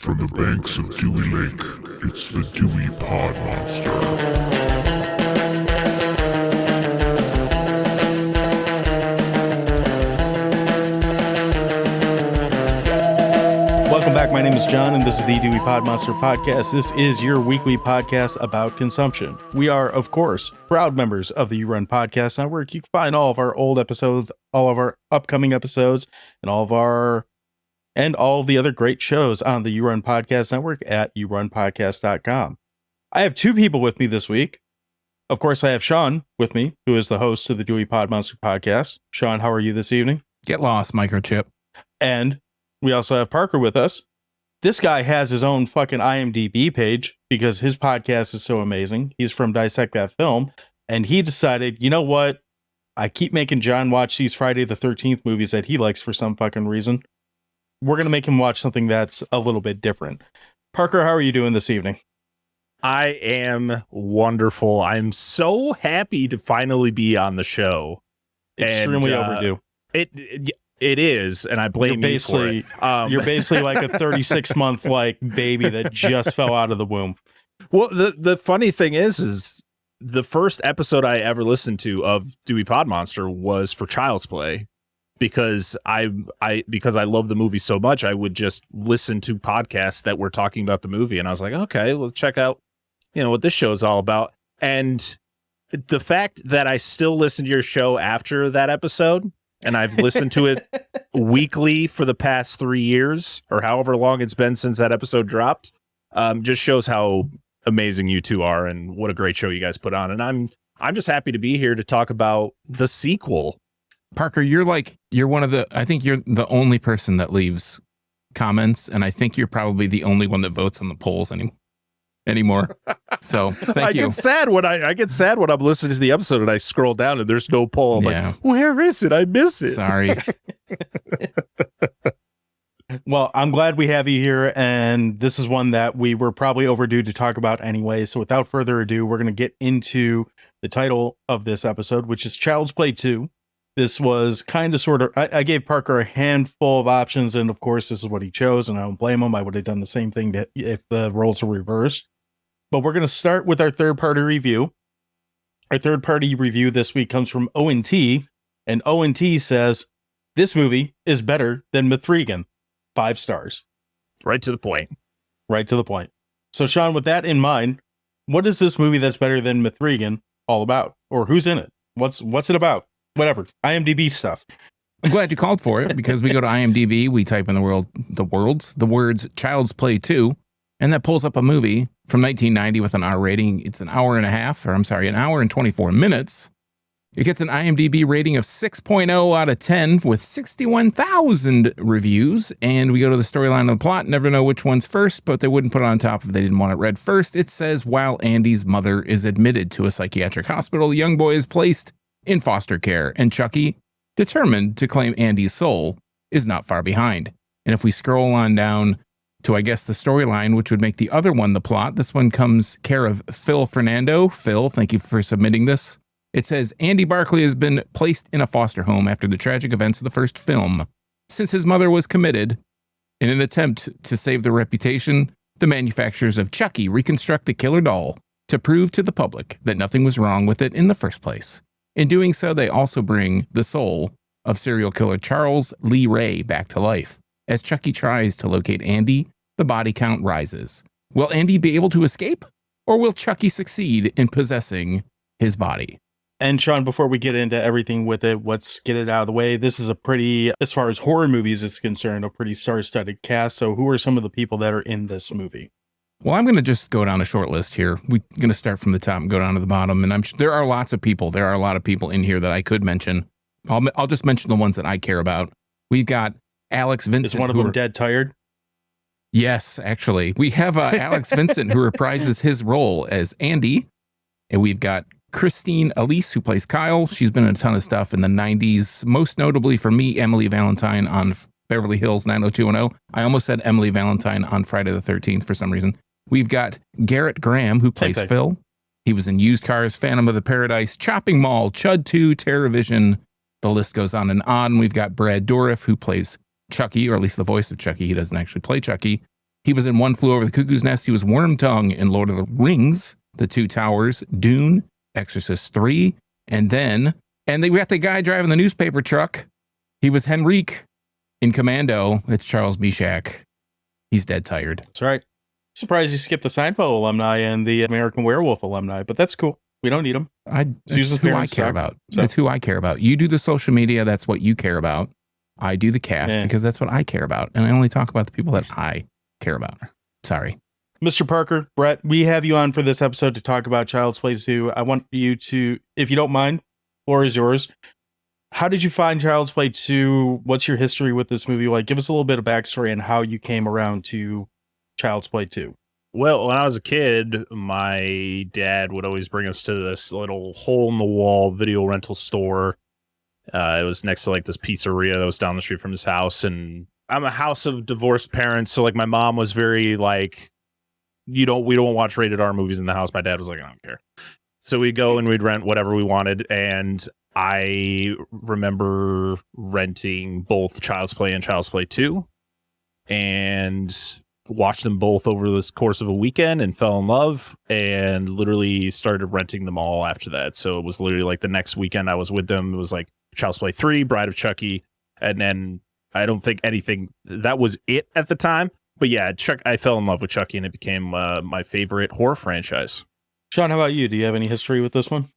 From the banks of Dewey Lake, it's the Dewey Pod Monster. Welcome back. My name is John, and this is the Dewey Pod Monster Podcast. This is your weekly podcast about consumption. We are, of course, proud members of the You Run Podcast Network. You can find all of our old episodes, all of our upcoming episodes, and all of the other great shows on the You Run Podcast Network at yourunpodcast.com. I have two people with me this week. Of course, I have Sean with me, who is the host of the Dewey Pod Monster Podcast. Sean, how are you this evening? Get lost, microchip. And we also have Parker with us. This guy has his own fucking IMDB page because his podcast is so amazing. He's from Dissect That Film. And he decided, you know what? I keep making John watch these Friday the 13th movies that he likes for some fucking reason. We're going to make him watch something that's a little bit different. Parker, how are you doing this evening? I am wonderful. I'm so happy to finally be on the show. Extremely overdue. It is, and I blame you for it. You're basically like a 36-month like baby that just fell out of the womb. Well, the funny thing is the first episode I ever listened to of Dewey Pod Monster was for Child's Play, because I love the movie so much. I would just listen to podcasts that were talking about the movie, and I was like, okay, let's check out, what this show is all about. And the fact that I still listen to your show after that episode, and I've listened to it weekly for the past 3 years, or however long it's been since that episode dropped, just shows how amazing you two are and what a great show you guys put on. And I'm just happy to be here to talk about the sequel. Parker, you're one of I think you're the only person that leaves comments, and I think you're probably the only one that votes on the polls anymore. So thank you. I get sad when I'm listening to the episode and I scroll down and there's no poll. I'm like, where is it? I miss it. Sorry. Well, I'm glad we have you here, and this is one that we were probably overdue to talk about anyway. So without further ado, we're going to get into the title of this episode, which is Child's Play 2. This was kind of sort of, I gave Parker a handful of options, and of course, this is what he chose, and I don't blame him. I would have done the same thing if the roles were reversed. But we're going to start with our third-party review. Our third-party review this week comes from ONT, and ONT says, this movie is better than Mithrigan. 5 stars. Right to the point. Right to the point. So, Sean, with that in mind, what is this movie that's better than Mithrigan all about? Or who's in it? What's it about? Whatever. IMDb stuff. I'm glad you called for it, because we go to IMDb, we type in the words Child's Play 2, and that pulls up a movie from 1990 with an R rating. It's an hour and 24 minutes. It gets an IMDb rating of 6.0 out of 10 with 61,000 reviews. And we go to the storyline of the plot. Never know which one's first, but they wouldn't put it on top if they didn't want it read first. It says, while Andy's mother is admitted to a psychiatric hospital, the young boy is placed in foster care, and Chucky, determined to claim Andy's soul, is not far behind. And if we scroll on down to, I guess, the storyline, which would make the other one the plot, this one comes care of Phil Fernando. Phil, thank you for submitting this. It says, Andy Barkley has been placed in a foster home after the tragic events of the first film. Since his mother was committed, in an attempt to save their reputation, the manufacturers of Chucky reconstruct the killer doll to prove to the public that nothing was wrong with it in the first place. In doing so, they also bring the soul of serial killer Charles Lee Ray back to life. As Chucky tries to locate Andy, the body count rises. Will Andy be able to escape, or will Chucky succeed in possessing his body? And Sean, before we get into everything with it, let's get it out of the way. This is a pretty, as far as horror movies is concerned, a pretty star-studded cast. So who are some of the people that are in this movie? Well, I'm going to just go down a short list here. We're going to start from the top and go down to the bottom. And there are lots of people. There are a lot of people in here that I could mention. I'll just mention the ones that I care about. We've got Alex Vincent. Is one of them dead tired? Yes, actually. We have Alex Vincent, who reprises his role as Andy. And we've got Christine Elise, who plays Kyle. She's been in a ton of stuff in the 90s, most notably for me, Emily Valentine on Beverly Hills 90210. I almost said Emily Valentine on Friday the 13th for some reason. We've got Gerrit Graham, who plays Phil. He was in Used Cars, Phantom of the Paradise, Chopping Mall, Chud 2, TerrorVision. The list goes on and on. We've got Brad Dourif, who plays Chucky, or at least the voice of Chucky. He doesn't actually play Chucky. He was in One Flew Over the Cuckoo's Nest. He was Wormtongue in Lord of the Rings, The Two Towers, Dune, Exorcist 3, and we got the guy driving the newspaper truck. He was Henrique in Commando. It's Charles Bishak. He's dead tired. That's right. Surprised you skipped the Seinfeld alumni and the American Werewolf alumni, but that's cool. We don't need them. That's who I care about. So. That's who I care about. You do the social media. That's what you care about. I do the cast because that's what I care about. And I only talk about the people that I care about. Sorry. Mr. Parker, Brett, we have you on for this episode to talk about Child's Play 2. I want you to, if you don't mind, floor is yours. How did you find Child's Play 2? What's your history with this movie? Like, give us a little bit of backstory on how you came around to Child's Play 2. Well, when I was a kid, my dad would always bring us to this little hole-in-the-wall video rental store. It was next to like this pizzeria that was down the street from his house. And I'm a house of divorced parents, so like my mom was very like, we don't watch rated R movies in the house. My dad was like, I don't care. So we'd go and we'd rent whatever we wanted. And I remember renting both Child's Play and Child's Play 2 and watched them both over the course of a weekend and fell in love and literally started renting them all after that. So it was literally like the next weekend I was with them. It was like Child's Play 3, Bride of Chucky. And then I don't think anything, that was it at the time. But yeah, I fell in love with Chucky and it became my favorite horror franchise. Sean, how about you? Do you have any history with this one?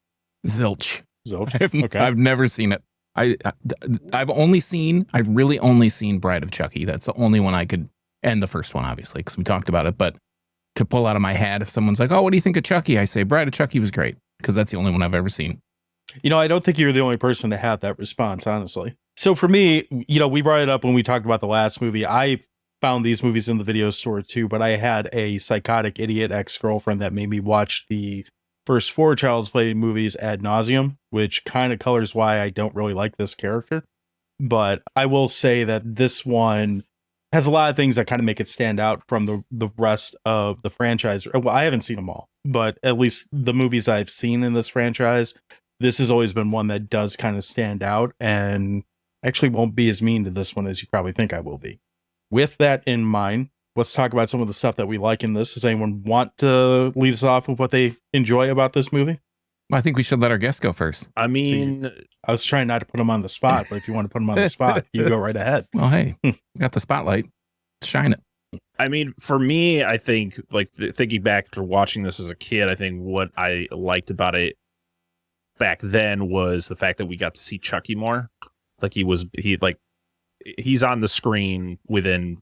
Zilch. Okay. I've never seen it. I've really only seen Bride of Chucky. That's the only one I could, and the first one, obviously, because we talked about it. But to pull out of my hat, if someone's like, oh, what do you think of Chucky? I say, Bride of Chucky was great, because that's the only one I've ever seen. You know, I don't think you're the only person to have that response, honestly. So for me, you know, we brought it up when we talked about the last movie. I found these movies in the video store too, but I had a psychotic idiot ex-girlfriend that made me watch the first 4 Child's Play movies ad nauseum, which kind of colors why I don't really like this character. But I will say that this one has a lot of things that kind of make it stand out from the rest of the franchise. Well, I haven't seen them all, but at least the movies I've seen in this franchise, this has always been one that does kind of stand out and actually won't be as mean to this one as you probably think I will be. With that in mind, let's talk about some of the stuff that we like in this. Does anyone want to lead us off with what they enjoy about this movie? Well, I think we should let our guest go first. I mean, I was trying not to put him on the spot, but if you want to put him on the spot, you go right ahead. Well, hey, we got the spotlight. Shine it. I mean, for me, I think, like, thinking back to watching this as a kid, I think what I liked about it back then was the fact that we got to see Chucky more. Like, he's on the screen within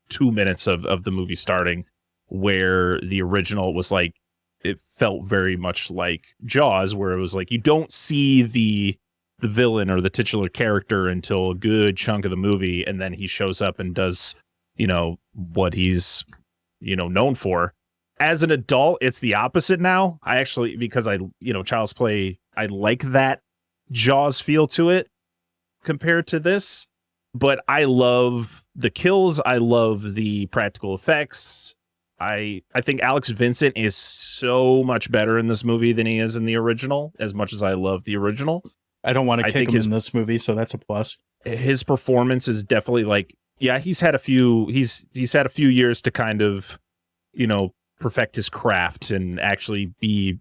2 minutes of the movie starting, where the original was like, it felt very much like Jaws, where it was like, you don't see the villain or the titular character until a good chunk of the movie, and then he shows up and does, you know, what he's, you know, known for. As an adult, it's the opposite now. I actually, because Child's Play, I like that Jaws feel to it compared to this. But I love the kills. I love the practical effects. I think Alex Vincent is so much better in this movie than he is in the original, as much as I love the original. I don't want to kick him in this movie, so that's a plus. His performance is definitely like, yeah, he's had a few years to kind of, you know, perfect his craft and actually be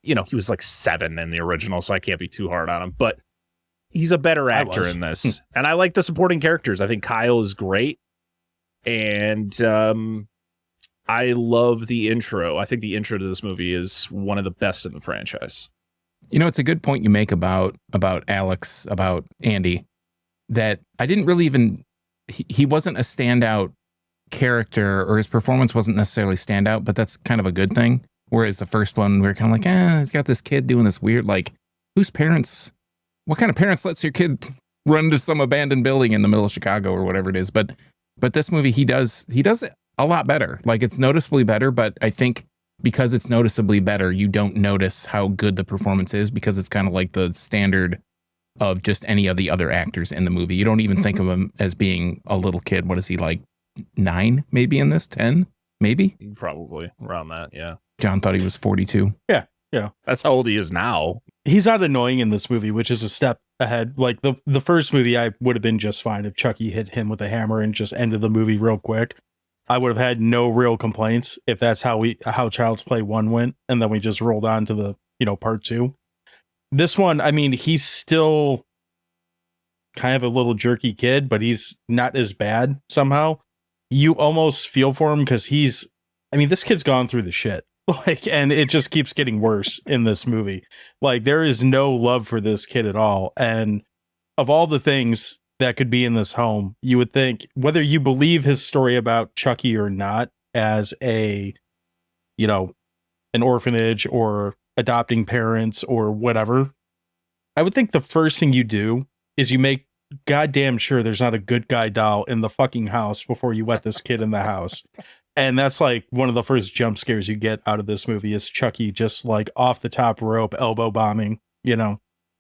he was like 7 in the original, so I can't be too hard on him. But he's a better actor in this. And I like the supporting characters. I think Kyle is great. And I love the intro. I think the intro to this movie is one of the best in the franchise. You know, it's a good point you make about Alex, about Andy, that I didn't really even, he wasn't a standout character, or his performance wasn't necessarily standout, but that's kind of a good thing. Whereas the first one, we were kind of like, he's got this kid doing this weird, like, what kind of parents lets your kid run to some abandoned building in the middle of Chicago or whatever it is? But this movie, he does it a lot better. Like, it's noticeably better, but I think because it's noticeably better, you don't notice how good the performance is, because it's kind of like the standard of just any of the other actors in the movie. You don't even think of him as being a little kid. What is he, like 9 maybe in this? 10 maybe? Probably around that, yeah. John thought he was 42. Yeah. That's how old he is now. He's not annoying in this movie, which is a step ahead. Like the first movie, I would have been just fine if Chucky hit him with a hammer and just ended the movie real quick. I would have had no real complaints if that's how Child's Play 1 went, and then we just rolled on to the, part 2. This one, I mean, he's still kind of a little jerky kid, but he's not as bad somehow. You almost feel for him because this kid's gone through the shit. And it just keeps getting worse in this movie. Like, there is no love for this kid at all. And of all the things that could be in this home, you would think, whether you believe his story about Chucky or not, as an orphanage or adopting parents or whatever, I would think the first thing you do is you make goddamn sure there's not a good guy doll in the fucking house before you let this kid in the house. And that's like one of the first jump scares you get out of this movie is Chucky just like off the top rope, elbow bombing,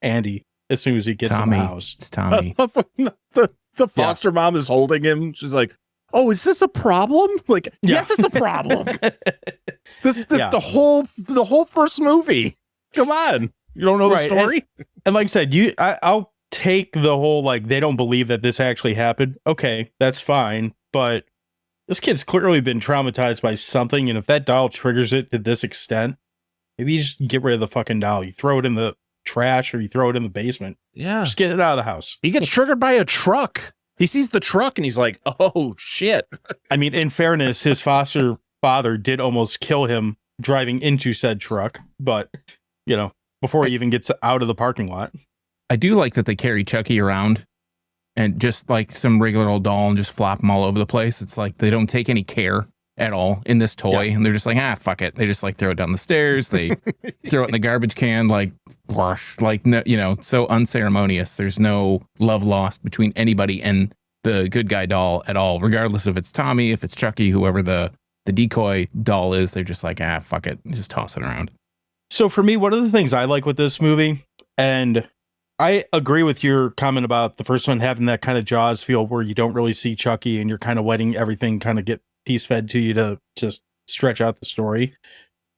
Andy as soon as he gets in the house. It's Tommy. The foster mom is holding him. She's like, "Oh, is this a problem?" Like, yes, it's a problem. The whole first movie. Come on, you don't know the story. And like I said, I'll take the whole like they don't believe that this actually happened. Okay, that's fine, but this kid's clearly been traumatized by something, and if that doll triggers it to this extent, maybe you just get rid of the fucking doll. You throw it in the trash or you throw it in the basement. Yeah. Just get it out of the house. He gets triggered by a truck. He sees the truck and he's like, oh, shit. I mean, in fairness, his foster father did almost kill him driving into said truck, but, before he even gets out of the parking lot. I do like that they carry Chucky around and just like some regular old doll and just flop them all over the place. It's like they don't take any care at all in this toy. And they're just like, fuck it. They just like throw it down the stairs. They throw it in the garbage can, like, wash, like, no, so unceremonious. There's no love lost between anybody and the good guy doll at all, regardless if it's Tommy, if it's Chucky, whoever the decoy doll is. They're just like, fuck it. Just toss it around. So for me, one of the things I like with this movie, and I agree with your comment about the first one having that kind of Jaws feel where you don't really see Chucky and you're kind of letting everything kind of get piece fed to you to just stretch out the story.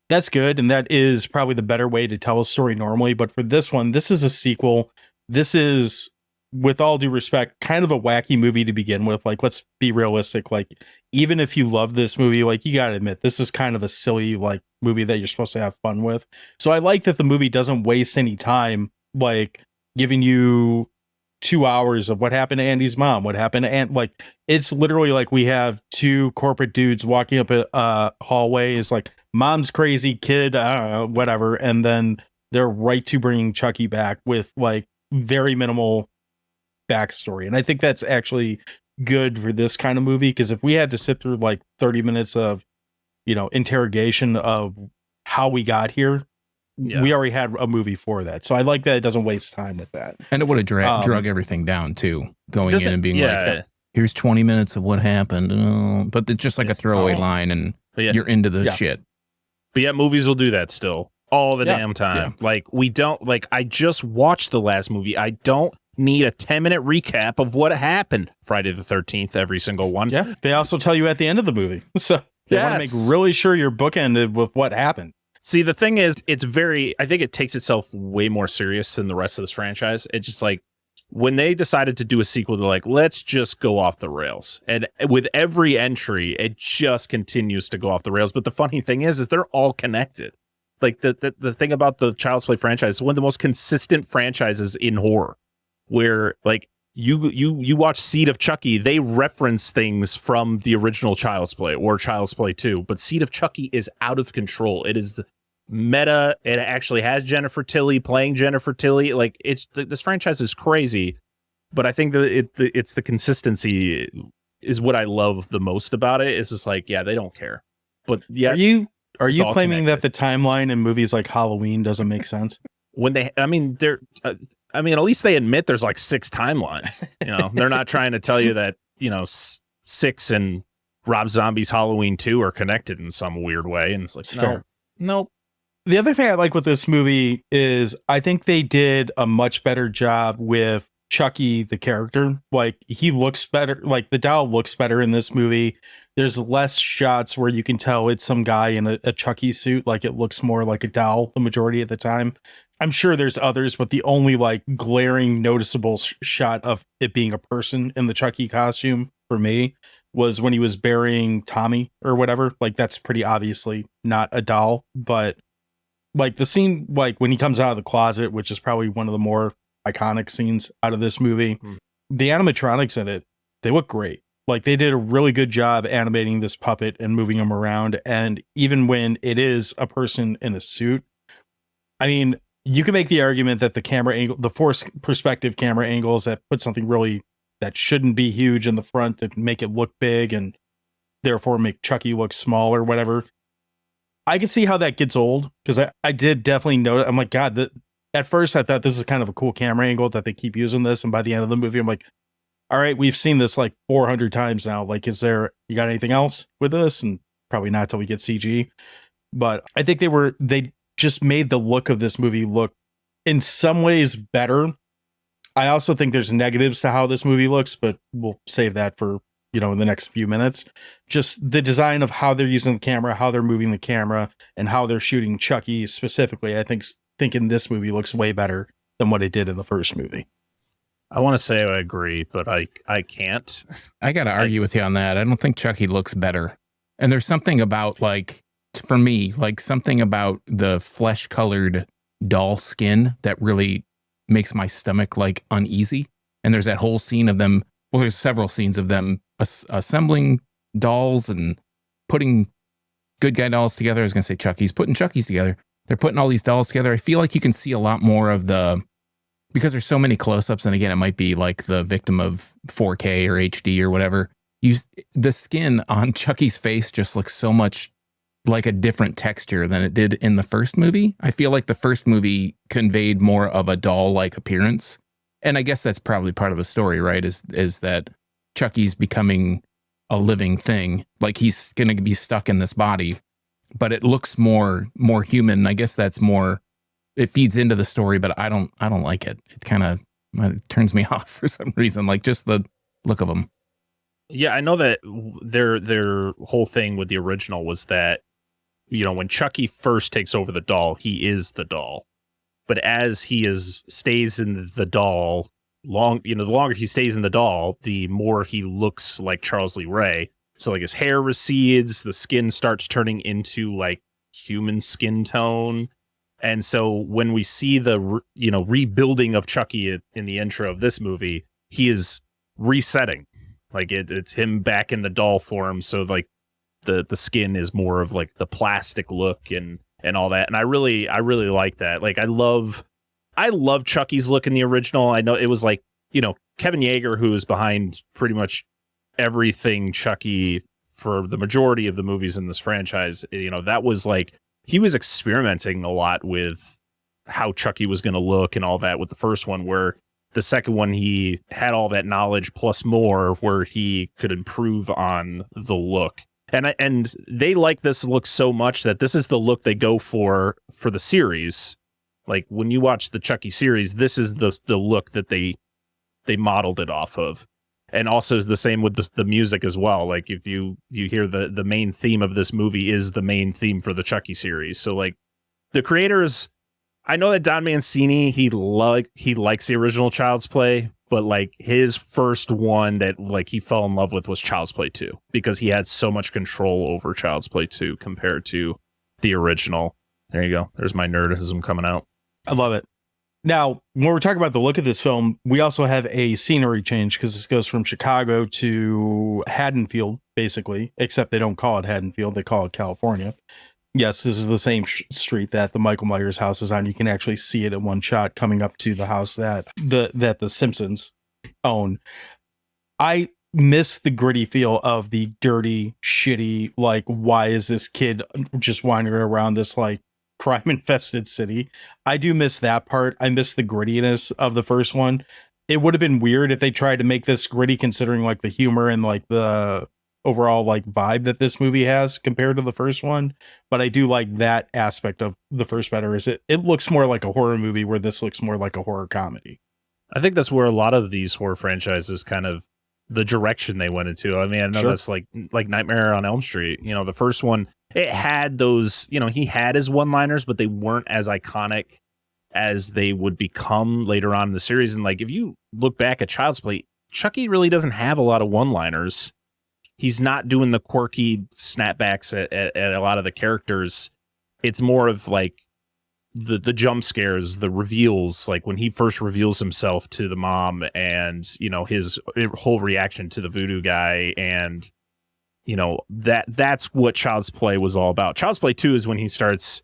That's good. And that is probably the better way to tell a story normally. But for this one, this is a sequel. This is, with all due respect, kind of a wacky movie to begin with. Like, let's be realistic. Like, even if you love this movie, like, you got to admit, this is kind of a silly, like, movie that you're supposed to have fun with. So I like that the movie doesn't waste any time, like, giving you 2 hours of what happened to Andy's mom, what happened to like, it's literally like we have two corporate dudes walking up a hallway. It's like, mom's crazy, kid, I don't know, whatever. And then they're right to bringing Chucky back with like very minimal backstory. And I think that's actually good for this kind of movie, because if we had to sit through like 30 minutes of, interrogation of how we got here, we already had a movie for that. So I like that it doesn't waste time with that. And it would have drug everything down too, going in and being like, here's 20 minutes of what happened. But it's just like a throwaway line and you're into the shit. But yet movies will do that still all the damn time. Yeah. Like, we don't, like, I just watched the last movie. I don't need a 10-minute recap of what happened Friday the 13th, every single one. Yeah. They also tell you at the end of the movie. So they want to make really sure you're bookended with what happened. See, the thing is, I think it takes itself way more serious than the rest of this franchise. It's just like, when they decided to do a sequel, they're like, let's just go off the rails. And with every entry, it just continues to go off the rails. But the funny thing is they're all connected. Like, the thing about the Child's Play franchise is one of the most consistent franchises in horror, where like you watch Seed of Chucky, they reference things from the original Child's Play or Child's Play 2, but Seed of Chucky is out of control. It is meta. It actually has Jennifer Tilly playing Jennifer Tilly. Like, this franchise is crazy, but I think that it's the consistency is what I love the most about it. It's just like, they don't care. But yeah, are you claiming that the timeline in movies like Halloween doesn't make sense? When at least they admit there's like 6 timelines. They're not trying to tell you that 6 and Rob Zombie's Halloween 2 are connected in some weird way. And it's like, nope. The other thing I like with this movie is I think they did a much better job with Chucky, the character. Like, he looks better. Like, the doll looks better in this movie. There's less shots where you can tell it's some guy in a Chucky suit. Like, it looks more like a doll the majority of the time. I'm sure there's others, but the only like glaring noticeable shot of it being a person in the Chucky costume for me was when he was burying Tommy or whatever. Like, that's pretty obviously not a doll, but like the scene, like when he comes out of the closet, which is probably one of the more iconic scenes out of this movie, the animatronics in it, they look great. Like, they did a really good job animating this puppet and moving him around. And even when it is a person in a suit, I mean, you can make the argument that the camera angle, the forced perspective camera angles that put something really that shouldn't be huge in the front that make it look big and therefore make Chucky look small or whatever. I can see how that gets old, because I did definitely notice. I'm like, God, at first I thought this is kind of a cool camera angle that they keep using this. And by the end of the movie, I'm like, all right, we've seen this like 400 times now. Like, you got anything else with this? And probably not till we get CG. But I think they just made the look of this movie look in some ways better. I also think there's negatives to how this movie looks, but we'll save that for, in the next few minutes. Just the design of how they're using the camera, how they're moving the camera, and how they're shooting Chucky specifically. I think in this movie looks way better than what it did in the first movie. I want to say I agree, but I can't. I got to argue with you on that. I don't think Chucky looks better. And there's something about, like, for me, like something about the flesh colored doll skin that really makes my stomach like uneasy. And there's that whole scene of them. Well, there's several scenes of them assembling dolls and putting good guy dolls together. I was going to say Chucky's, putting Chucky's together. They're putting all these dolls together. I feel like you can see a lot more of because there's so many close-ups, and again, it might be like the victim of 4K or HD or whatever. The skin on Chucky's face just looks so much like a different texture than it did in the first movie. I feel like the first movie conveyed more of a doll-like appearance. And I guess that's probably part of the story, right? Is that Chucky's becoming a living thing. Like, he's going to be stuck in this body, but it looks more human. I guess that's more, it feeds into the story, but I don't like it. It kind of turns me off for some reason. Like, just the look of them. Yeah, I know that their whole thing with the original was that, when Chucky first takes over the doll, he is the doll. But as he stays in the doll the longer he stays in the doll, the more he looks like Charles Lee Ray. So like his hair recedes, the skin starts turning into like human skin tone. And so when we see the rebuilding of Chucky in the intro of this movie, he is resetting. Like it's him back in the doll form. So like the skin is more of like the plastic look and all that. And I really like that. Like I love Chucky's look in the original. I know it was like, Kevin Yeager, who is behind pretty much everything Chucky for the majority of the movies in this franchise. That was like, he was experimenting a lot with how Chucky was going to look and all that with the first one, where the second one, he had all that knowledge plus more where he could improve on the look. And they like this look so much that this is the look they go for the series. Like when you watch the Chucky series, this is the look that they modeled it off of. And also is the same with the music as well. Like if you hear the main theme of this movie is the main theme for the Chucky series. So like the creators, I know that Don Mancini, he likes the original Child's Play, but like his first one that like he fell in love with was Child's Play 2 because he had so much control over Child's Play 2 compared to the original. There you go. There's my nerdism coming out. I love it. Now, when we're talking about the look of this film, we also have a scenery change because this goes from Chicago to Haddonfield, basically, except they don't call it Haddonfield. They call it California. Yes, this is the same street that the Michael Myers house is on. You can actually see it in one shot coming up to the house that the Simpsons own. I miss the gritty feel of the dirty, shitty, like, why is this kid just wandering around this, like, crime-infested city? I do miss that part. I miss the grittiness of the first one. It would have been weird if they tried to make this gritty considering, like, the humor and, like, the overall, like, vibe that this movie has compared to the first one. But I do like that aspect of the first better. Is it looks more like a horror movie where this looks more like a horror comedy. I think that's where a lot of these horror franchises kind of the direction they went into. I mean, I know that's like Nightmare on Elm Street. The first one, it had those, he had his one-liners, but they weren't as iconic as they would become later on in the series. And like, if you look back at Child's Play, Chucky really doesn't have a lot of one-liners. he's not doing the quirky snapbacks at a lot of the characters. It's more of like the jump scares, the reveals, like when he first reveals himself to the mom, and his whole reaction to the voodoo guy, and that's what Child's Play was all about. Child's Play 2 is when he starts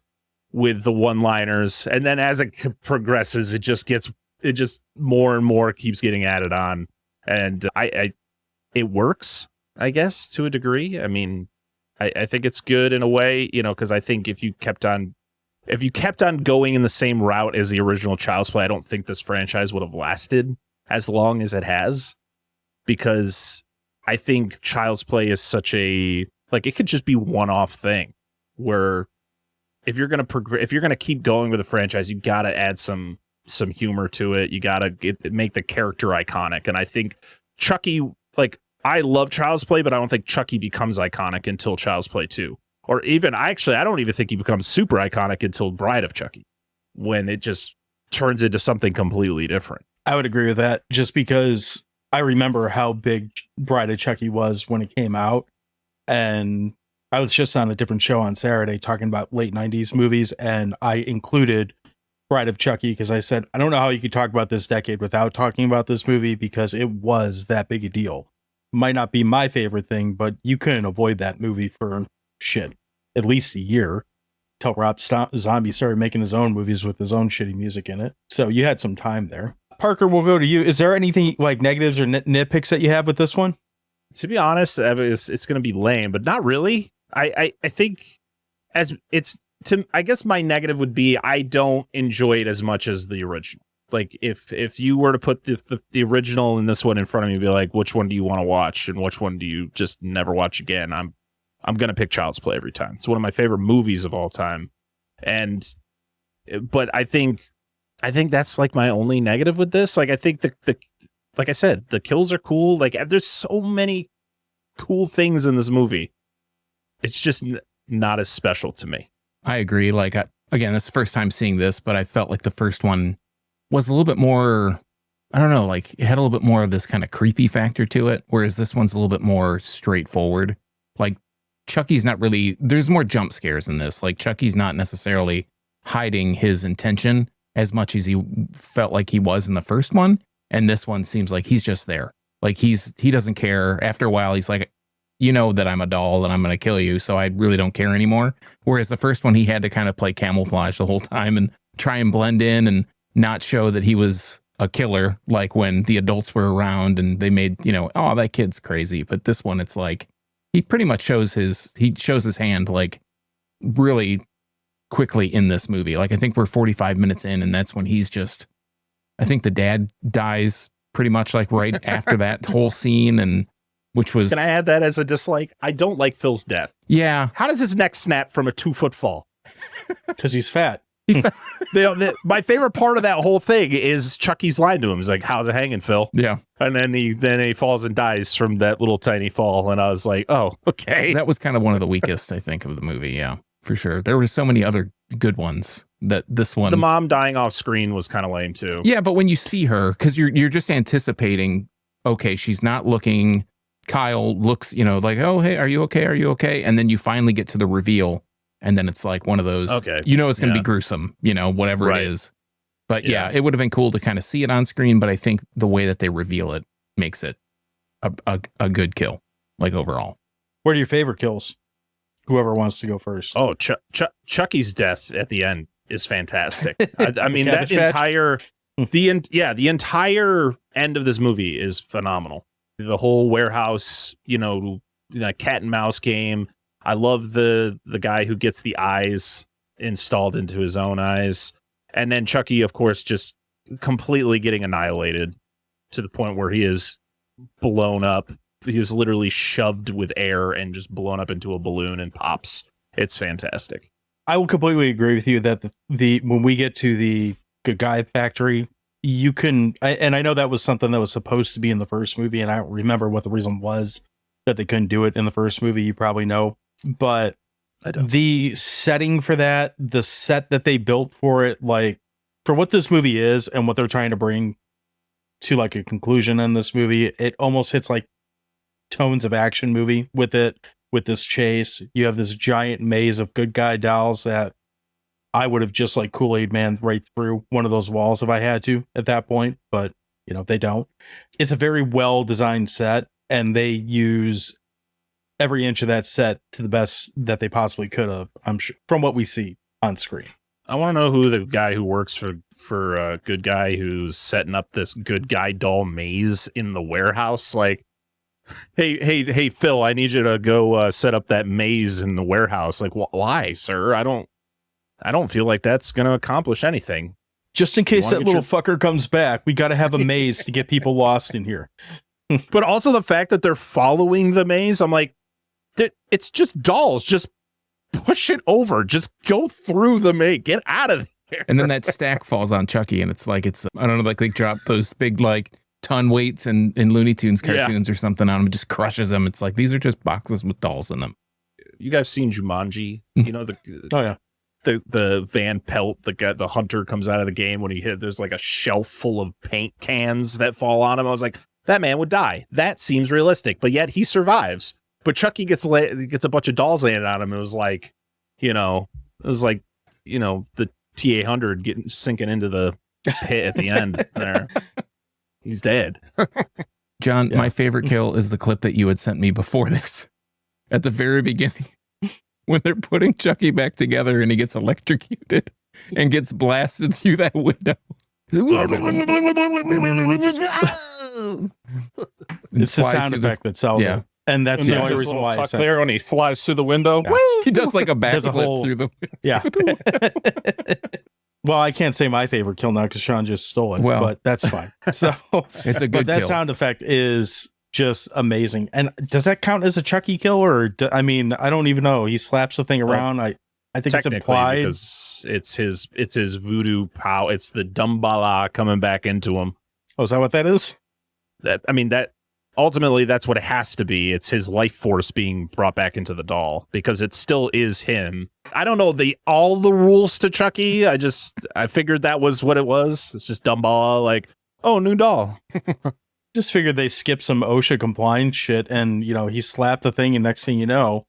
with the one-liners, and then as it progresses, it just more and more keeps getting added on, and it works, I guess, to a degree. I mean, I think it's good in a way, because I think if you kept on going in the same route as the original Child's Play, I don't think this franchise would have lasted as long as it has, because I think Child's Play is such a, like, it could just be one-off thing where if you're gonna keep going with the franchise, you got to add some humor to it. You got to make the character iconic. And I think Chucky, like, I love Child's Play, but I don't think Chucky becomes iconic until Child's Play 2. Or even, I don't even think he becomes super iconic until Bride of Chucky, when it just turns into something completely different. I would agree with that, just because I remember how big Bride of Chucky was when it came out. And I was just on a different show on Saturday talking about late 90s movies, and I included Bride of Chucky because I said, I don't know how you could talk about this decade without talking about this movie, because it was that big a deal. Might not be my favorite thing, but you couldn't avoid that movie for at least a year, till Rob Zombie started making his own movies with his own shitty music in it. So you had some time there. Parker, we'll go to you. Is there anything like negatives or nitpicks that you have with this one? To be honest, it's going to be lame, but not really. I think I guess my negative would be I don't enjoy it as much as the original. Like if you were to put the original and this one in front of me, be like, which one do you want to watch and which one do you just never watch again? I'm going to pick Child's Play every time. It's one of my favorite movies of all time. But I think that's like my only negative with this. Like, I think like I said, the kills are cool. Like, there's so many cool things in this movie. It's just not as special to me. I agree. Like, again, it's the first time seeing this, but I felt like the first one was a little bit more, I don't know, like it had a little bit more of this kind of creepy factor to it. Whereas this one's a little bit more straightforward. Like, Chucky's not really, there's more jump scares in this. Like, Chucky's not necessarily hiding his intention as much as he felt like he was in the first one. And this one seems like he's just there. Like, he doesn't care. After a while, he's like, you know that I'm a doll and I'm going to kill you, so I really don't care anymore. Whereas the first one, he had to kind of play camouflage the whole time and try and blend in and not show that he was a killer, like when the adults were around and they made, oh, that kid's crazy. But this one, it's like, he pretty much shows his hand like really quickly in this movie. Like, I think we're 45 minutes in, and that's when he's just, I think the dad dies pretty much like right after that whole scene, and which was... Can I add that as a dislike? I don't like Phil's death. Yeah. How does his neck snap from a 2-foot fall? Because he's fat. My favorite part of that whole thing is Chucky's line to him. He's like, how's it hanging, Phil? Yeah. And then he falls and dies from that little tiny fall. And I was like, oh, okay. That was kind of one of the weakest, I think, of the movie. Yeah, for sure. There were so many other good ones that this one... The mom dying off screen was kind of lame too. Yeah, but when you see her, because you're just anticipating, okay, she's not looking... Kyle looks, like, oh, hey, are you okay? Are you okay? And then you finally get to the reveal, and then it's like one of those, okay, it's going to be gruesome, whatever it is. But yeah, it would have been cool to kind of see it on screen, but I think the way that they reveal it makes it a good kill, like overall. What are your favorite kills? Whoever wants to go first. Oh, Chucky's death at the end is fantastic. I mean, that entire, the entire end of this movie is phenomenal. The whole warehouse, cat and mouse game. I love the guy who gets the eyes installed into his own eyes. And then Chucky, of course, just completely getting annihilated to the point where he is blown up. He is literally shoved with air and just blown up into a balloon and pops. It's fantastic. I will completely agree with you that the when we get to the good guy factory, you can, and I know that was something that was supposed to be in the first movie, and I don't remember what the reason was that they couldn't do it in the first movie. You probably know, but the setting for that, the set that they built for it, like for what this movie is and what they're trying to bring to like a conclusion in this movie, it almost hits like tones of action movie with it, with this chase. You have this giant maze of good guy dolls that I would have just like Kool-Aid Man right through one of those walls if I had to at that point, but they don't. It's a very well designed set, and they use every inch of that set to the best that they possibly could have, I'm sure, from what we see on screen. I want to know who the guy who works for Good Guy who's setting up this Good Guy doll maze in the warehouse. Like, hey, Phil, I need you to go set up that maze in the warehouse. Like, why, sir? I don't feel like that's going to accomplish anything. Just in case that little fucker comes back, we got to have a maze to get people lost in here. But also the fact that they're following the maze, I'm like, it's just dolls. Just push it over. Just go through the maze. Get out of there. And then that stack falls on Chucky, and it's like, I don't know, like they drop those big, like, ton weights in Looney Tunes cartoons or something on them. It just crushes them. It's like, these are just boxes with dolls in them. You guys seen Jumanji? Oh, yeah. The Van Pelt, the hunter comes out of the game when he hit, there's like a shelf full of paint cans that fall on him. I was like, that man would die. That seems realistic, but yet he survives. But Chucky gets a bunch of dolls landed on him. It was like, the T-800 sinking into the pit at the end there. He's dead. John, my favorite kill is the clip that you had sent me before this. At the very beginning, when they're putting Chucky back together and he gets electrocuted and gets blasted through that window. It's the sound effect that sells it. And that's the only reason why I said there when he flies through the window. Yeah. He does like a backflip through the yeah. Well, I can't say my favorite kill now because Sean just stole it, but that's fine. So it's a good that kill. sound effect is just amazing. And does that count as a Chucky kill, or I don't even know. He slaps the thing around. I think it's implied because it's his voodoo power. It's the Dumbala coming back into him. Oh, is that what that is? That ultimately that's what it has to be. It's his life force being brought back into the doll because it still is him. I don't know all the rules to Chucky. I figured that was what it was. It's just Dumbala, like, oh, new doll. Just figured they skipped some OSHA compliance shit, and he slapped the thing, and next thing you know,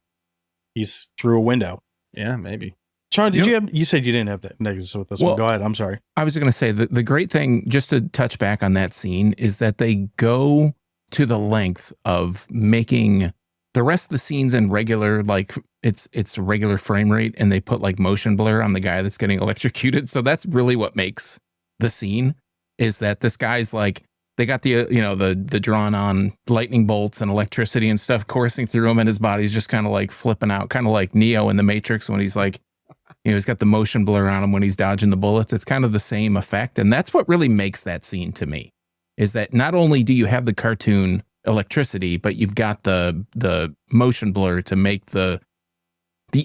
he's through a window. Yeah, maybe. Sean, you said you didn't have that negatives with this one. Go ahead. I'm sorry. I was going to say the great thing, just to touch back on that scene, is that they go to the length of making the rest of the scenes in regular, like it's regular frame rate, and they put like motion blur on the guy that's getting electrocuted. So that's really what makes the scene, is that this guy's like, they got the the drawn on lightning bolts and electricity and stuff coursing through him, and his body's just kind of like flipping out, kind of like Neo in the Matrix when he's like, he's got the motion blur on him when he's dodging the bullets. It's kind of the same effect, and that's what really makes that scene to me, is that not only do you have the cartoon electricity, but you've got the motion blur to make the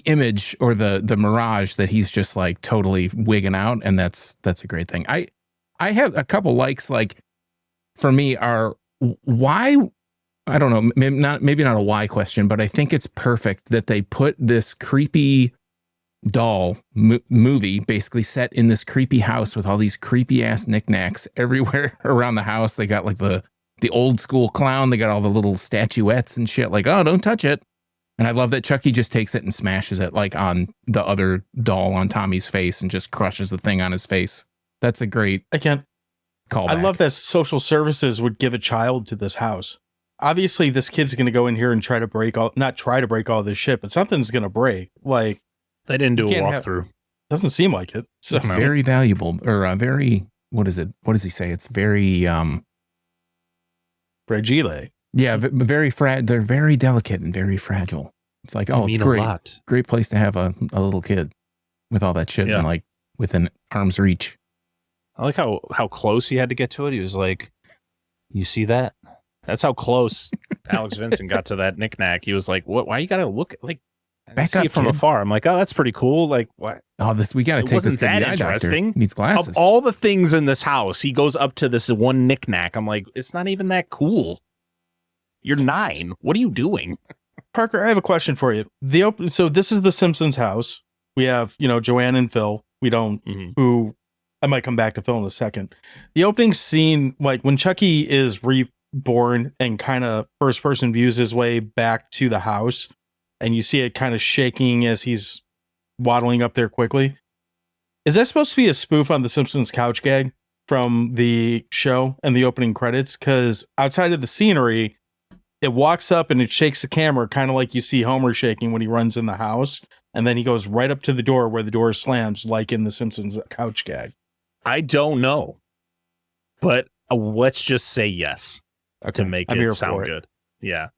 image or the mirage that he's just like totally wigging out, and that's a great thing. I have a couple likes, like, for me, are why, I don't know, maybe not a why question, but I think it's perfect that they put this creepy doll movie basically set in this creepy house with all these creepy ass knickknacks everywhere around the house. They got like the old school clown. They got all the little statuettes and shit, like, oh, don't touch it. And I love that Chucky just takes it and smashes it like on the other doll on Tommy's face and just crushes the thing on his face. That's a great callback. I love that social services would give a child to this house. Obviously, this kid's going to go in here and not try to break all this shit, but something's going to break. Like, they didn't do a walkthrough. Doesn't seem like it. So. It's very valuable, or very, what is it? What does he say? It's very fragile. Yeah, very fragile. They're very delicate and very fragile. It's like, oh, it's great. Great place to have a little kid with all that shit and like within arm's reach. I like how close he had to get to it. He was like, you see that? That's how close Alex Vincent got to that knickknack. He was like, what? Why you got to look like see it from afar? I'm like, oh, that's pretty cool. Like, what? Oh, we got to take this to the eye interesting. Doctor. He needs glasses. Of all the things in this house, he goes up to this one knickknack. I'm like, it's not even that cool. You're 9. What are you doing? Parker, I have a question for you. So this is the Simpsons house. We have, Joanne and Phil. We don't, who I might come back to Phil in a second. The opening scene, like when Chucky is born and kind of first person views his way back to the house, and you see it kind of shaking as he's waddling up there quickly. Is that supposed to be a spoof on the Simpsons couch gag from the show and the opening credits? Because outside of the scenery, it walks up and it shakes the camera, kind of like you see Homer shaking when he runs in the house. And then he goes right up to the door where the door slams, like in the Simpsons couch gag. I don't know, but let's just say yes to make it sound good. Yeah.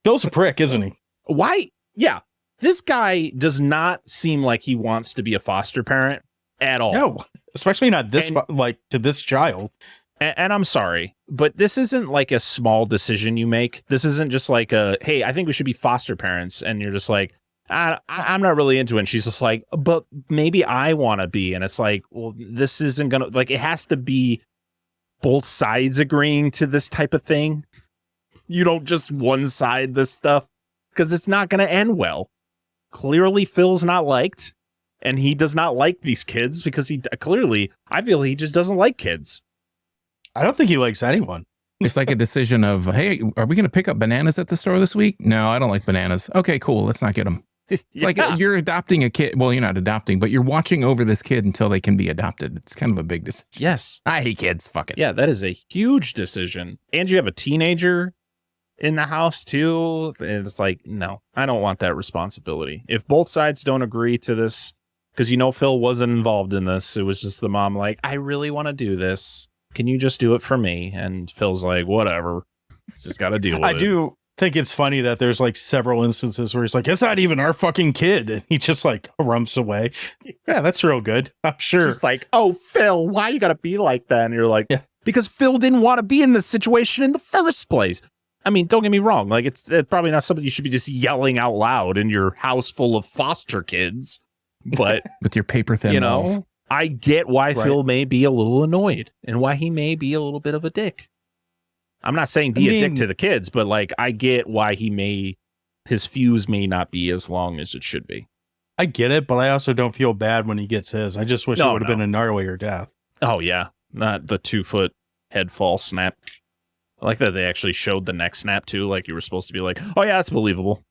Phil's a prick, isn't he? Why? Yeah. This guy does not seem like he wants to be a foster parent at all. No, especially not this, to this child. And I'm sorry, but this isn't like a small decision you make. This isn't just like hey, I think we should be foster parents. And you're just like, I'm not really into it. And she's just like, but maybe I want to be. And it's like, well, this isn't going to, like, it has to be both sides agreeing to this type of thing. You don't just one side this stuff, because it's not going to end well. Clearly, Phil's not liked, and he does not like these kids because I feel he just doesn't like kids. I don't think he likes anyone. It's like a decision of, hey, are we going to pick up bananas at the store this week? No, I don't like bananas. Okay, cool. Let's not get them. It's like you're adopting a kid. Well, you're not adopting, but you're watching over this kid until they can be adopted. It's kind of a big decision. Yes. I hate kids. Fuck it. Yeah, that is a huge decision. And you have a teenager in the house too. It's like, no, I don't want that responsibility. If both sides don't agree to this, because Phil wasn't involved in this. It was just the mom like, I really want to do this. Can you just do it for me? And Phil's like, whatever. Just got to deal with it. I do think it's funny that there's like several instances where he's like, it's not even our fucking kid. And he just like rumps away. Yeah, that's real good. I'm sure. Just like, oh, Phil, why you got to be like that? And you're like, yeah, because Phil didn't want to be in this situation in the first place. I mean, don't get me wrong. Like, it's probably not something you should be just yelling out loud in your house full of foster kids. But with your paper thin walls. I get why Phil may be a little annoyed and why he may be a little bit of a dick. I'm not saying be a dick to the kids, but like, I get why his fuse may not be as long as it should be. I get it, but I also don't feel bad when he gets his. I just wish it would have been a gnarlier death. Oh yeah. Not the 2-foot head fall snap. I like that they actually showed the neck snap too. Like you were supposed to be like, oh yeah, that's believable.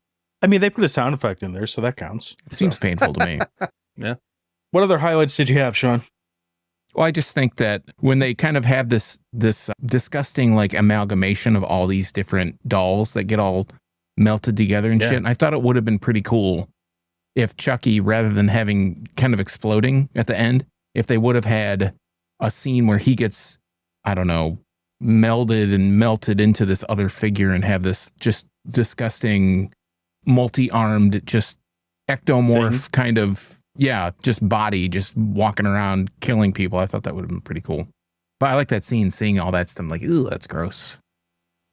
I mean, they put a sound effect in there, so that counts. It seems painful to me. Yeah. What other highlights did you have, Sean? Well, I just think that when they kind of have this disgusting like amalgamation of all these different dolls that get all melted together and shit, and I thought it would have been pretty cool if Chucky, rather than having kind of exploding at the end, if they would have had a scene where he gets, I don't know, melded and melted into this other figure and have this just disgusting multi-armed, just ectomorph kind of, just body, just walking around killing people. I thought that would have been pretty cool. But I like that scene, seeing all that stuff. I'm like, ooh, that's gross.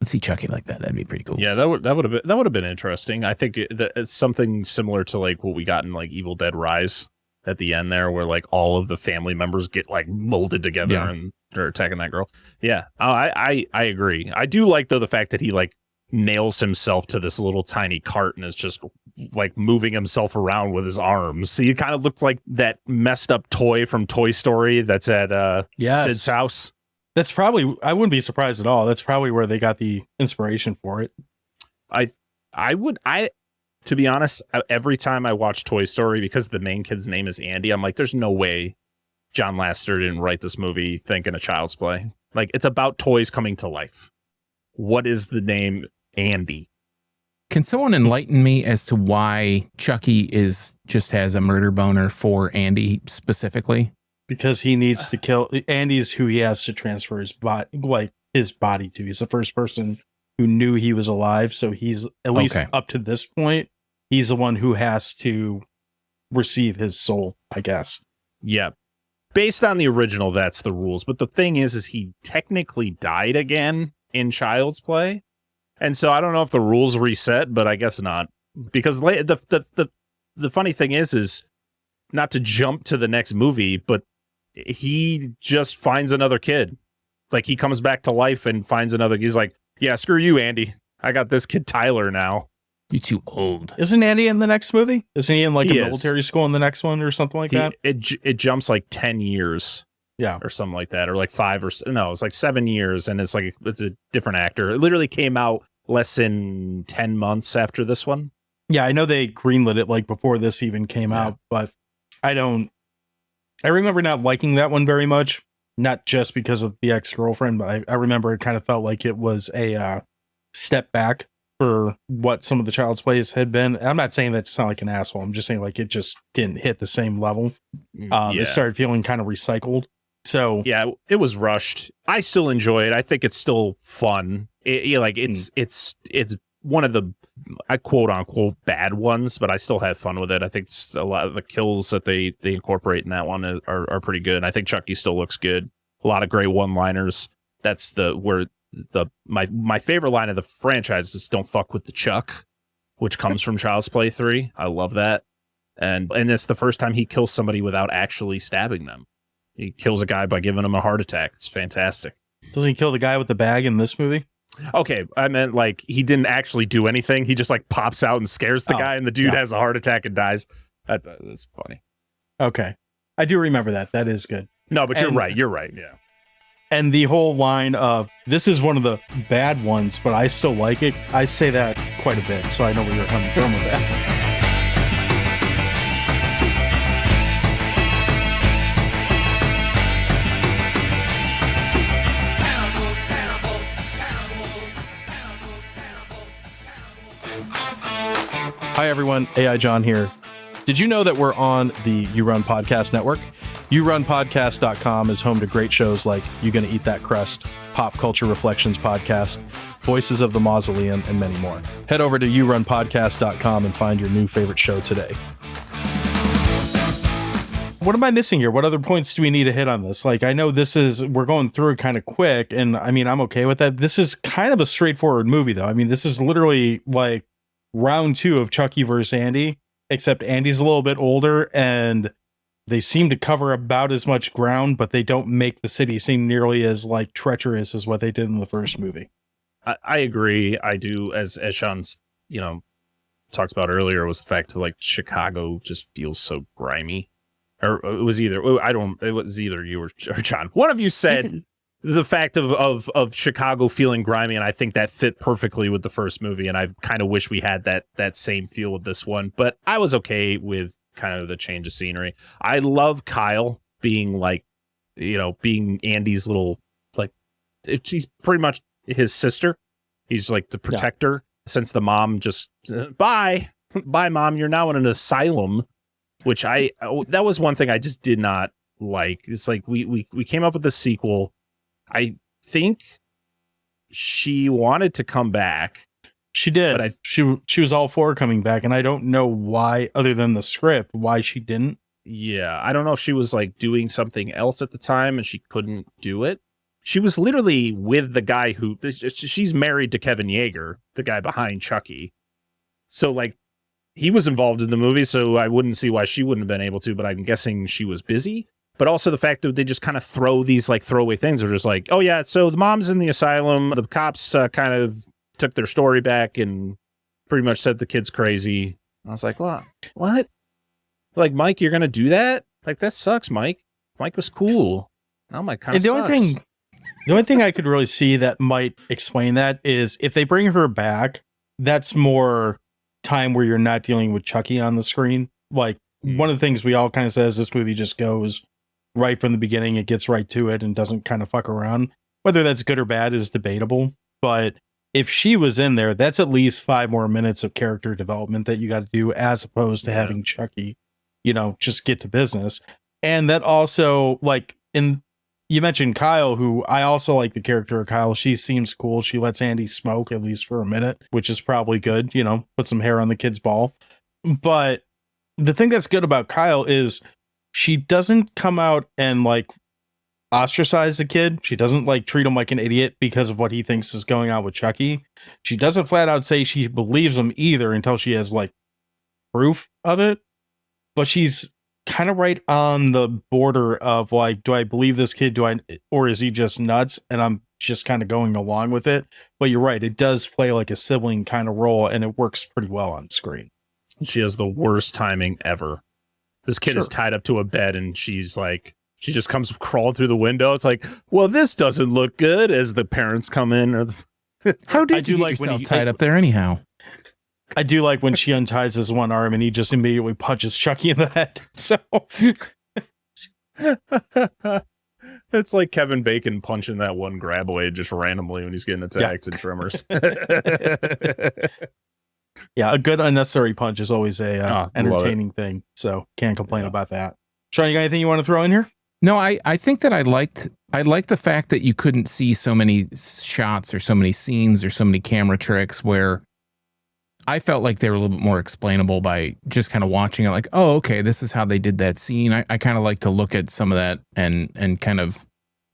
Let's see Chucky like that. That'd be pretty cool. Yeah, that would have been interesting. I think it's something similar to like what we got in like Evil Dead Rise at the end there, where like all of the family members get like molded together and they're attacking that girl. Yeah, I agree. I do like though the fact that he like nails himself to this little tiny cart and is just like moving himself around with his arms. So he kind of looks like that messed up toy from Toy Story that's at Sid's house. That's probably, I wouldn't be surprised at all. That's probably where they got the inspiration for it. To be honest, every time I watch Toy Story, because the main kid's name is Andy, I'm like, there's no way John Lasseter didn't write this movie thinking of Child's Play. Like, it's about toys coming to life. What is the name Andy? Can someone enlighten me as to why Chucky just has a murder boner for Andy specifically? Because he needs to kill. Andy's who he has to transfer his body, to. He's the first person who knew he was alive. So he's, at least up to this point, he's the one who has to receive his soul, I guess. Yeah. Based on the original, that's the rules. But the thing is he technically died again in Child's Play. And so I don't know if the rules reset, but I guess not. Because the funny thing is not to jump to the next movie, but he just finds another kid. Like, he comes back to life and finds another. He's like, yeah, screw you, Andy. I got this kid Tyler now. You're too old. Isn't Andy in the next movie? Isn't he in like a military school in the next one or something like that? It jumps like 10 years Yeah. or something like that, or like 5 or no, it's like 7 years, and it's a different actor. It literally came out less than 10 months after this one. Yeah, I know they greenlit it like before this even came out, but I remember not liking that one very much, not just because of the ex-girlfriend, but I remember it kind of felt like it was a step back for what some of the Child's Plays had been. I'm not saying that to sound like an asshole. I'm just saying like it just didn't hit the same level. It started feeling kind of recycled. So yeah, it was rushed. I still enjoy it. I think it's still fun. It's one of the quote unquote bad ones, but I still have fun with it. I think a lot of the kills that they incorporate in that one are pretty good. I think Chucky still looks good. A lot of great one-liners. That's my favorite line of the franchise is "Don't fuck with the Chuck," which comes from Child's Play 3. I love that, and it's the first time he kills somebody without actually stabbing them. He kills a guy by giving him a heart attack. It's fantastic. Doesn't he kill the guy with the bag in this movie? Okay, I meant like he didn't actually do anything. He just like pops out and scares the guy, and the dude has a heart attack and dies. That's funny. Okay, I do remember that. That is good. No, but you're right. You're right. Yeah. And the whole line of this is one of the bad ones, but I still like it. I say that quite a bit, so I know where you're coming from with that. Hi, everyone. AI John here. Did you know that we're on the You Run Podcast Network? YouRunPodcast.com is home to great shows like You Gonna Eat That Crust, Pop Culture Reflections Podcast, Voices of the Mausoleum, and many more. Head over to YouRunPodcast.com and find your new favorite show today. What am I missing here? What other points do we need to hit on this? Like, I know we're going through it kind of quick, and I mean, I'm okay with that. This is kind of a straightforward movie, though. I mean, this is literally like round 2 of Chucky versus Andy, except Andy's a little bit older, and they seem to cover about as much ground, but they don't make the city seem nearly as like treacherous as what they did in the first movie. I agree. I do, as Sean's, talked about earlier, was the fact that like Chicago just feels so grimy. Or it was either you or John. One of you said the fact of Chicago feeling grimy, and I think that fit perfectly with the first movie, and I kind of wish we had that same feel with this one, but I was okay with kind of the change of scenery. I love Kyle being like, being Andy's little, like, she's pretty much his sister. He's like the protector, since the mom just, bye mom, you're now in an asylum, which that was one thing I just did not like. It's like we came up with the sequel. I think she wanted to come back. She did. But she was all for coming back, and I don't know why, other than the script, why she didn't. Yeah, I don't know if she was like doing something else at the time and she couldn't do it. She was literally with the guy she's married to Kevin Yeager, the guy behind Chucky. So like he was involved in the movie, so I wouldn't see why she wouldn't have been able to, but I'm guessing she was busy. But also the fact that they just kind of throw these like throwaway things. They're just like, oh yeah, so the mom's in the asylum. The cops kind of took their story back and pretty much said the kid's crazy. I was like, what? Like, Mike, you're going to do that? Like, that sucks, Mike. Mike was cool. Now Mike kind of sucks. The only thing I could really see that might explain that is if they bring her back, that's more time where you're not dealing with Chucky on the screen. Like, one of the things we all kind of says, this movie just goes right from the beginning. It gets right to it and doesn't kind of fuck around. Whether that's good or bad is debatable. But if she was in there, that's at least 5 more minutes of character development that you got to do, as opposed to having Chucky, just get to business. And that also, like, you mentioned Kyle, who I also like the character of Kyle. She seems cool. She lets Andy smoke at least for a minute, which is probably good, put some hair on the kid's ball. But the thing that's good about Kyle is she doesn't come out and like ostracize the kid. She doesn't like treat him like an idiot because of what he thinks is going on with Chucky. She doesn't flat out say she believes him either until she has like proof of it. But she's kind of right on the border of like, do I believe this kid? Or is he just nuts? And I'm just kind of going along with it. But you're right. It does play like a sibling kind of role, and it works pretty well on screen. She has the worst timing ever. This kid is tied up to a bed, and she's like She just comes crawling through the window. It's like, well, this doesn't look good. As the parents come in, or How did I do you get like when yourself he- tied up there anyhow? I do like when she unties his one arm and he just immediately punches Chucky in the head. So it's like Kevin Bacon punching that one grab away just randomly when he's getting attacked in Tremors. yeah, a good unnecessary punch is always a love it. entertaining thing. So can't complain about that. Sean, you got anything you want to throw in here? No, I think that I liked the fact that you couldn't see so many shots or so many scenes or so many camera tricks where I felt like they were a little bit more explainable by just kind of watching it like, oh, okay, this is how they did that scene. I kind of like to look at some of that and kind of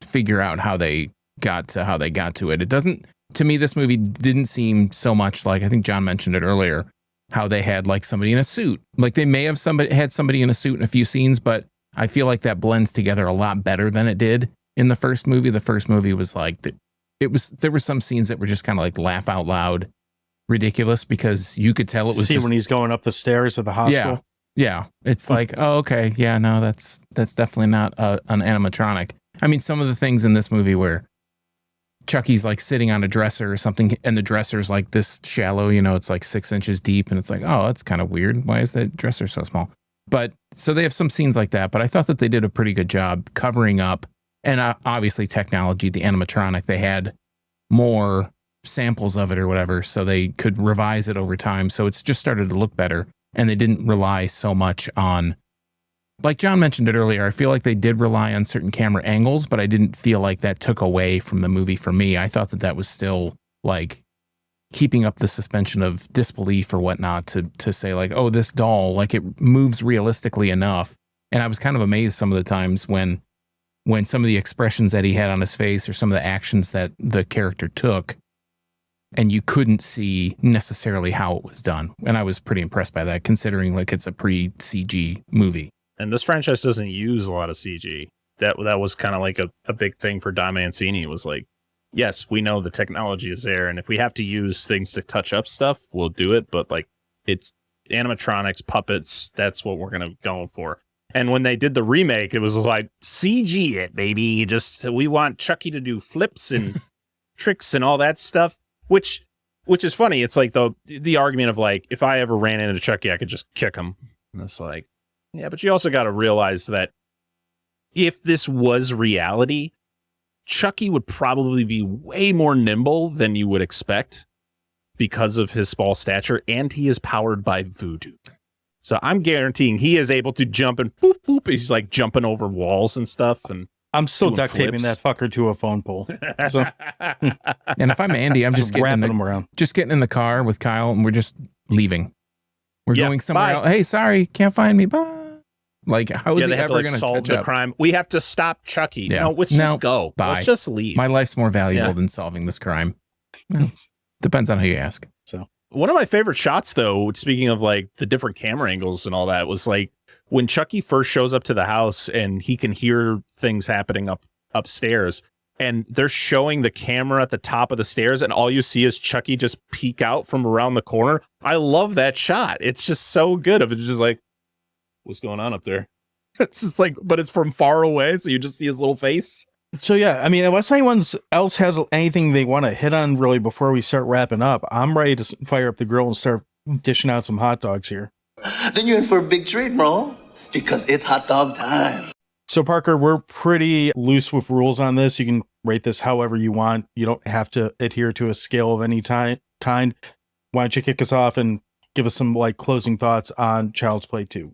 figure out how they got to it. It doesn't, to me, this movie didn't seem so much like, I think John mentioned it earlier, how they had like somebody in a suit. Like they may have had somebody in a suit in a few scenes, but I feel like that blends together a lot better than it did in the first movie. The first movie was like, there were some scenes that were just kind of like laugh out loud ridiculous because you could tell it was See just, when he's going up the stairs of the hospital. yeah. It's like, oh, okay. Yeah, no, that's definitely not an animatronic. I mean, some of the things in this movie where Chucky's like sitting on a dresser or something and the dresser's like this shallow, it's like 6 inches deep and it's like, oh, that's kind of weird. Why is that dresser so small? But so they have some scenes like that, but I thought that they did a pretty good job covering up, and obviously technology, the animatronic, they had more samples of it or whatever, so they could revise it over time. So it's just started to look better, and they didn't rely so much on, like John mentioned it earlier, I feel like they did rely on certain camera angles, but I didn't feel like that took away from the movie for me. I thought that was still like keeping up the suspension of disbelief or whatnot to say like, oh, this doll, like it moves realistically enough. And I was kind of amazed some of the times when some of the expressions that he had on his face or some of the actions that the character took, and you couldn't see necessarily how it was done. And I was pretty impressed by that, considering like it's a pre-CG movie. And this franchise doesn't use a lot of CG. That was kind of like a big thing for Don Mancini, was like, yes, we know the technology is there, and if we have to use things to touch up stuff, we'll do it. But like, it's animatronics, puppets. That's what we're gonna go for. And when they did the remake, it was like CG it, baby. We want Chucky to do flips and tricks and all that stuff. Which is funny. It's like the argument of like, if I ever ran into Chucky, I could just kick him. And it's like, yeah, but you also got to realize that if this was reality, Chucky would probably be way more nimble than you would expect because of his small stature, and he is powered by voodoo. So I'm guaranteeing he is able to jump and boop, boop. He's like jumping over walls and stuff. And I'm still doing duct taping flips. that fucker to a phone pole. So And if I'm Andy, I'm just wrapping getting him around. in the car with Kyle and we're just leaving. We're Yeah, going somewhere bye. else. Hey, sorry, can't find me. Bye. Like, how is yeah, he they have ever to like going to solve the crime. We have to stop Chucky. Yeah. No, let's No, just go. bye. Let's just leave. My life's more valuable Yeah. than solving this crime. Well, depends on who you ask. One of my favorite shots, though, speaking of like the different camera angles and all that, was like when Chucky first shows up to the house and he can hear things happening upstairs, and they're showing the camera at the top of the stairs, and all you see is Chucky just peek out from around the corner. I love that shot. It's just so good. Of it's just like, what's going on up there? It's just like, but it's from far away, so you just see his little face. So yeah, I mean, unless anyone else has anything they want to hit on really before we start wrapping up, I'm ready to fire up the grill and start dishing out some hot dogs here. Then you're in for a big treat, bro, because it's hot dog time. So Parker, we're pretty loose with rules on this. You can rate this however you want. You don't have to adhere to a scale of any kind. Why don't you kick us off and give us some like closing thoughts on Child's Play 2?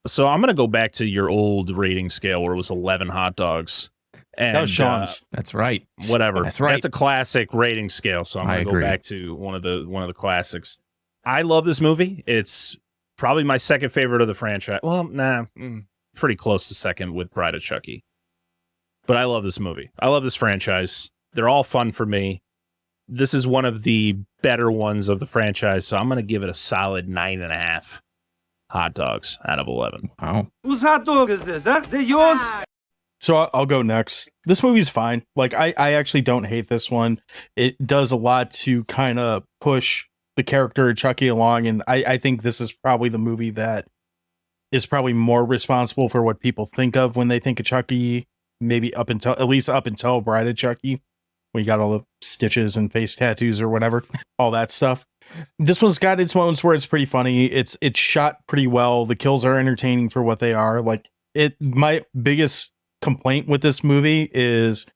So I'm going to go back to your old rating scale where it was 11 hot dogs. And, That was Sean's. That's right. whatever. That's right. That's a classic rating scale. So I'm I going to go agree. back to one of the classics. I love this movie. It's probably my second favorite of the franchise. Well, pretty close to second with Bride of Chucky. But I love this movie. I love this franchise. They're all fun for me. This is one of the better ones of the franchise. So I'm going to give it a solid 9.5 hot dogs out of 11. Wow. Whose hot dog is this, huh? Is it yours? So I'll go next. This movie's fine. Like I actually don't hate this one. It does a lot to kind of push the character of Chucky along, and I think this is probably the movie that is probably more responsible for what people think of when they think of Chucky, maybe up until Bride of Chucky, when you got all the stitches and face tattoos or whatever, all that stuff. This one's got its moments where it's pretty funny. It's shot pretty well. The kills are entertaining for what they are. My biggest complaint with this movie is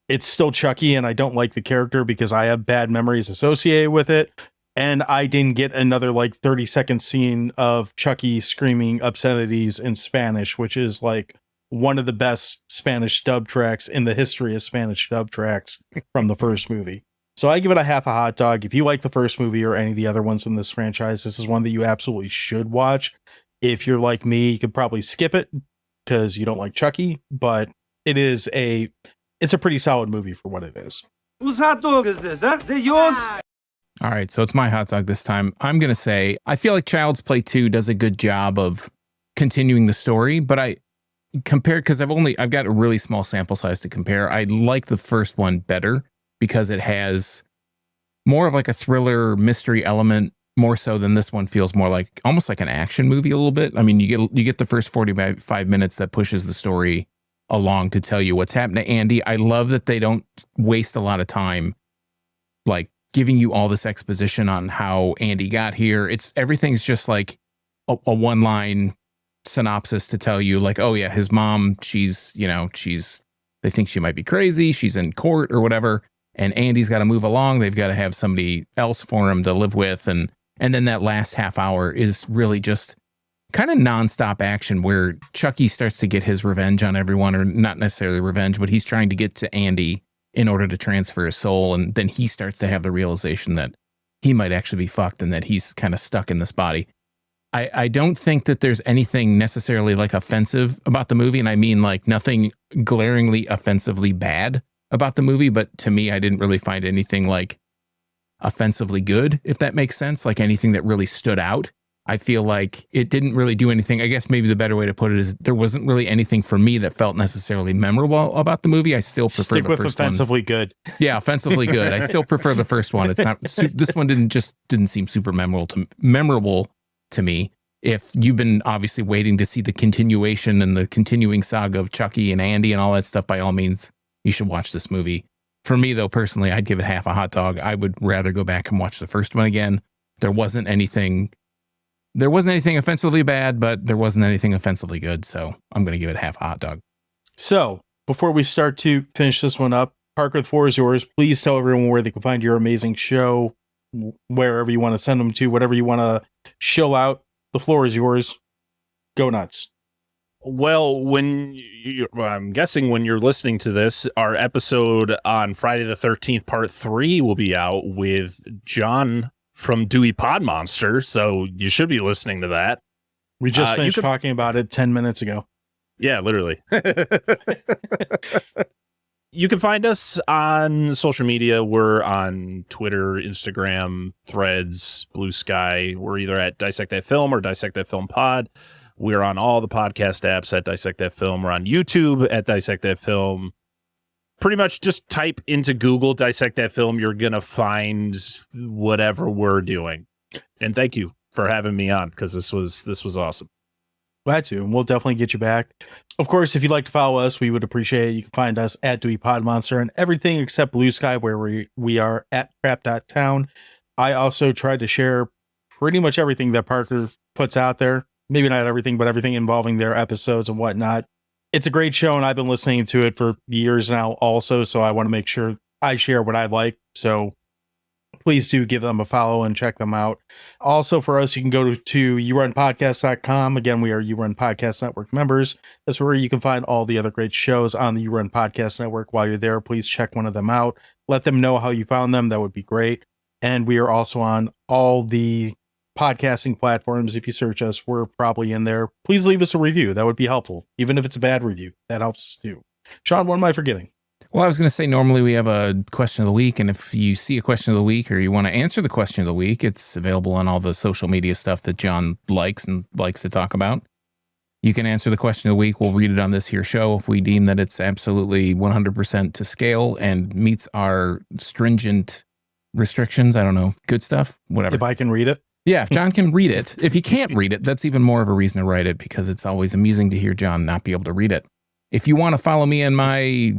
it's still Chucky, and I don't like the character because I have bad memories associated with it. And I didn't get another 30-second scene of Chucky screaming obscenities in Spanish, which is one of the best Spanish dub tracks in the history of Spanish dub tracks from the first movie. So I give it a half a hot dog. If you like the first movie or any of the other ones in this franchise, this is one that you absolutely should watch. If you're like me, you could probably skip it because you don't like Chucky, but it's a pretty solid movie for what it is. Whose hot dog is this, huh? Is it yours? All right, so it's my hot dog this time. I'm going to say, I feel like Child's Play 2 does a good job of continuing the story, but because I've got a really small sample size to compare. I like the first one better because it has more of a thriller mystery element, more so than this one feels more almost like an action movie a little bit. I mean, you get the first 45 minutes that pushes the story along to tell you what's happened to Andy. I love that they don't waste a lot of time giving you all this exposition on how Andy got here. Everything's just a one-line synopsis to tell you oh yeah, his mom, they think she might be crazy. She's in court or whatever. And Andy's got to move along. They've got to have somebody else for him to live with. And then that last half hour is really just kind of nonstop action where Chucky starts to get his revenge on everyone, or not necessarily revenge, but he's trying to get to Andy in order to transfer his soul. And then he starts to have the realization that he might actually be fucked and that he's kind of stuck in this body. I don't think that there's anything necessarily offensive about the movie. And I mean nothing glaringly offensively bad about the movie. But to me, I didn't really find anything offensively good, if that makes sense. Anything that really stood out. I feel like it didn't really do anything. I guess maybe the better way to put it is there wasn't really anything for me that felt necessarily memorable about the movie. I still prefer the first one. Offensively good. Yeah, offensively good. I still prefer the first one. It's not. This one didn't seem super memorable to me. If you've been obviously waiting to see the continuation and the continuing saga of Chucky and Andy and all that stuff, by all means, you should watch this movie. For me, though, personally, I'd give it half a hot dog. I would rather go back and watch the first one again. There wasn't anything offensively bad, but there wasn't anything offensively good. So I'm going to give it half a hot dog. So before we start to finish this one up, Parker, the floor is yours. Please tell everyone where they can find your amazing show, wherever you want to send them to, whatever you want to show out. The floor is yours. Go nuts. Well, I'm guessing when you're listening to this, our episode on Friday the 13th, part 3 will be out with John from Dewey Pod Monster. So you should be listening to that. We just finished talking about it 10 minutes ago. Yeah, literally. You can find us on social media. We're on Twitter, Instagram, Threads, Blue Sky. We're either at Dissect That Film or Dissect That Film Pod. We're on all the podcast apps at Dissect That Film. We're on YouTube at Dissect That Film. Pretty much just type into Google Dissect That Film. You're going to find whatever we're doing. And thank you for having me on, because this was awesome. Glad to, and we'll definitely get you back. Of course, if you'd like to follow us, we would appreciate it. You can find us at Dewey Pod Monster and everything except Blue Sky, where we are at crap.town. I also tried to share pretty much everything that Parker puts out there. Maybe not everything, but everything involving their episodes and whatnot. It's a great show, and I've been listening to it for years now also, so I want to make sure I share what I like. So please do give them a follow and check them out. Also, for us, you can go to yourunpodcast.com. Again, we are You Run Podcast Network members. That's where you can find all the other great shows on the You Run Podcast Network. While you're there, please check one of them out. Let them know how you found them. That would be great. And we are also on all the podcasting platforms. If you search us, we're probably in there. Please leave us a review. That would be helpful. Even if it's a bad review, that helps us too. Sean, what am I forgetting? Well, I was going to say, normally we have a question of the week, and if you see a question of the week or you want to answer the question of the week, it's available on all the social media stuff that John likes to talk about. You can answer the question of the week. We'll read it on this here show if we deem that it's absolutely 100% to scale and meets our stringent restrictions. I don't know. Good stuff. Whatever. If I can read it. Yeah, if John can read it. If he can't read it, that's even more of a reason to write it, because it's always amusing to hear John not be able to read it. If you want to follow me in my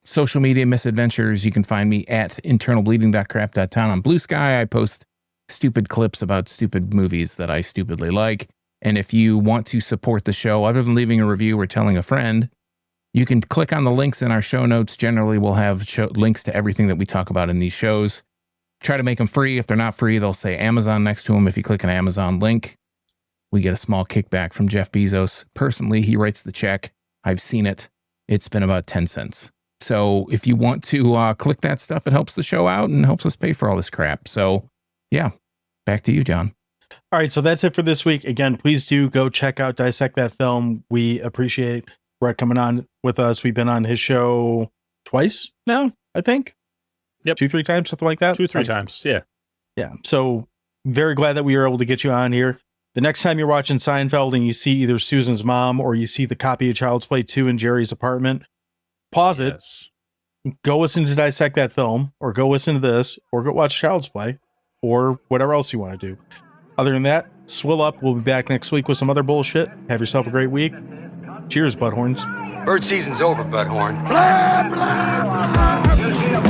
social media misadventures, you can find me at internalbleeding.crap.town on Blue Sky. I post stupid clips about stupid movies that I stupidly like. And if you want to support the show, other than leaving a review or telling a friend, you can click on the links in our show notes. Generally, we'll have links to everything that we talk about in these shows. Try to make them free. If they're not free, they'll say Amazon next to them. If you click an Amazon link, we get a small kickback from Jeff Bezos. Personally, he writes the check. I've seen it. It's been about 10 cents. So if you want to click that stuff, it helps the show out and helps us pay for all this crap. So yeah, back to you, John. All right, so that's it for this week. Again, please do go check out Dissect That Film. We appreciate Brett coming on with us. We've been on his show twice now, I think. Yep. 2-3 times, something like that. 2-3 times. Yeah. Yeah. So very glad that we were able to get you on here. The next time you're watching Seinfeld and you see either Susan's mom or you see the copy of Child's Play 2 in Jerry's apartment, pause it, go listen to Dissect That Film, or go listen to this, or go watch Child's Play, or whatever else you want to do. Other than that, swill up. We'll be back next week with some other bullshit. Have yourself a great week. Cheers, butthorns. Bird season's over, butthorn. Blah, blah, blah.